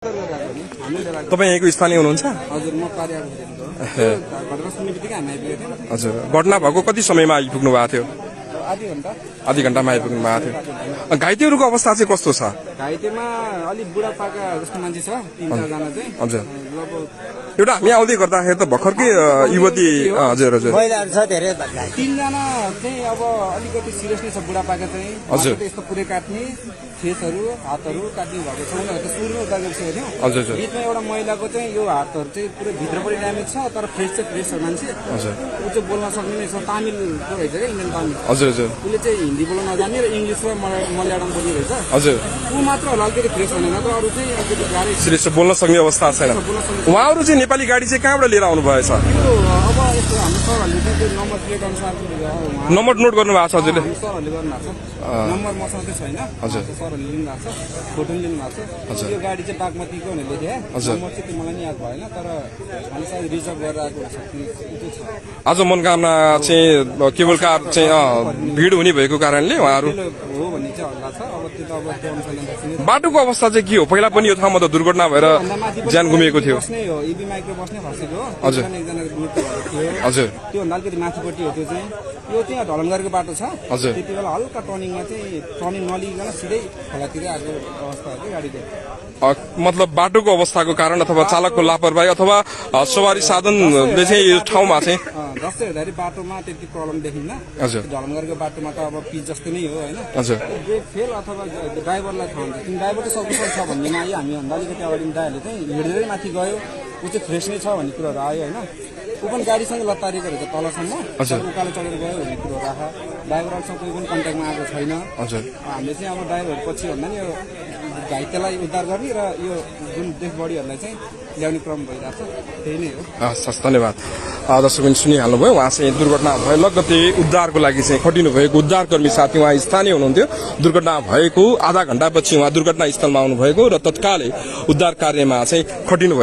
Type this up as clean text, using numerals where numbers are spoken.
तपाईँ यहीँको स्थानीय हुनुहुन्छ? हजुर, म कार्यालयको घटना सुन्ने बित्तिकै हामी आइपुगेको थियौँ। हजुर, घटना भएको कति समयमा आइपुग्नु भएको थियो? आधी घन्टा घन्टामा आइपुग्नु भएको थियो। घाइतेहरूको अवस्था चाहिँ कस्तो छ? घाइतेमा अलिक बुढापाका जस्तो मान्छे छ, 3-4 जना चाहिँ। हजुर, एउटा हामी आउँदै गर्दाखेरि त भर्खरकै युवती हजुर हजुर महिलाहरू छ धेरै। 3 जना चाहिँ अब अलिकति सिरियस नै छ। बुढापाका चाहिँ हजुर यस्तो पुरै काट्ने, फेसहरू हातहरू काट्ने भएको छ। उनीहरू त सुरुमा उद्धार गरिसकेको थियो। हजुर हजुर बिचमा एउटा महिलाको चाहिँ यो हातहरू चाहिँ पुरै भित्रपट्टि ड्यामेज छ, तर फ्रेस चाहिँ फ्रेस छ मान्छे। हजुर ऊ चाहिँ बोल्न सक्ने नै छ, तामिलको रहेछ क्या, इन्डियन तामिल। हजुर हजुर उसले चाहिँ हिन्दी बोल्न नजान्ने र इङ्ग्लिस र मलयालम बोल्ने रहेछ। हजुर ऊ मात्र होला अलिकति फ्रेस हुने, नत्र अरू चाहिँ अलिकति गाह्रै सिरियस बोल्न सक्ने अवस्था छैन। उहाँहरू चाहिँ नेपाली गाडी चाहिँ कहाँबाट लिएर आउनु भएछ? अब यस्तो हाम्रो सरहरूले चाहिँ त्यो नम्बर प्लेट अनुसार नम्बर नोट गर्नु भएको छ हजुरले? सरहरूले गर्नुभएको छ। नम्बर मसँग चाहिँ छैन। हजुर सरहरूले लिनु भएको छ, फोटो पनि लिनु भएको छ। यो गाडी चाहिँ बागमतीको भनेर लेखेँ। नम्बर चाहिँ मलाई नि याद भएन, तर हामी सायद रिजर्भ गरेर आएको हुन्छ। आज मनोकामना चाहिँ केबल कार चाहिँ भिड हुने भएको कारणले उहाँहरू हो भन्ने चाहिँ हल्ला छ। अब त्यो त अब त्यो अनुसार बाटोको अवस्था चाहिँ के हो? पहिला पनि यो ठाउँमा त दुर्घटना भएर ज्यान गुमेको थियो। बस्नै हो, इबी माइक्रो बस्नै खसेको हो। हजुर एकजनाको मृत्यु भएको थियो। हजुर त्योभन्दा अलिकति माथिपट्टि हो त्यो चाहिँ। यो चाहिँ ढलन गरेको बाटो छ। हजुर त्यति बेला हल्का टर्निङमा चाहिँ टर्निङ नलिकन सिधै खोलातिरै आएको अवस्था हो कि गाडीको। मतलब बाटोको अवस्थाको कारण अथवा चालकको लापरवाही अथवा सवारी साधनले चाहिँ यो ठाउँमा चाहिँ जस्तै हेर्दाखेरि बाटोमा त्यति प्रब्लम देखिन्न। हजुर ढलन गरेको बाटोमा त अब पिच जस्तो नै हो होइन। हजुर ब्रेक फेल अथवा ड्राइभरलाई थाहा हुन्छ। तिमी ड्राइभर चाहिँ सकुशल छ भन्नेमा आयो। हामीभन्दा अलिकति अगाडि ड्राइभरले चाहिँ हिँडेरै माथि गयो, ऊ चाहिँ फ्रेस नै छ भन्ने कुरोहरू आयो होइन। ऊ पनि गाडीसँग लतारिएको रहेछ तलसम्म, उकालो चढेर गयो भन्ने कुरोहरू आएको। ड्राइभरहरूसँग कोही पनि कन्ट्याक्टमा आएको छैन। हजुर हामीले चाहिँ अब ड्राइभर पछि भन्दा नि यो घाइतेलाई उद्धार गर्ने र यो जुन डेड बडीहरूलाई चाहिँ ल्याउने क्रम भइरहेको छ, त्यही नै हो। हस्, धन्यवाद। दर्शकले सुनिहाल्नुभयो, उहाँ चाहिँ दुर्घटना भयो लगत्तै उद्धारको लागि चाहिँ खटिनु भएको उद्धारकर्मी साथी उहाँ स्थानीय हुनुहुन्थ्यो। दुर्घटना भएको आधा घण्टापछि उहाँ दुर्घटना स्थलमा आउनुभएको र तत्कालै उद्धार कार्यमा चाहिँ खटिनु भयो।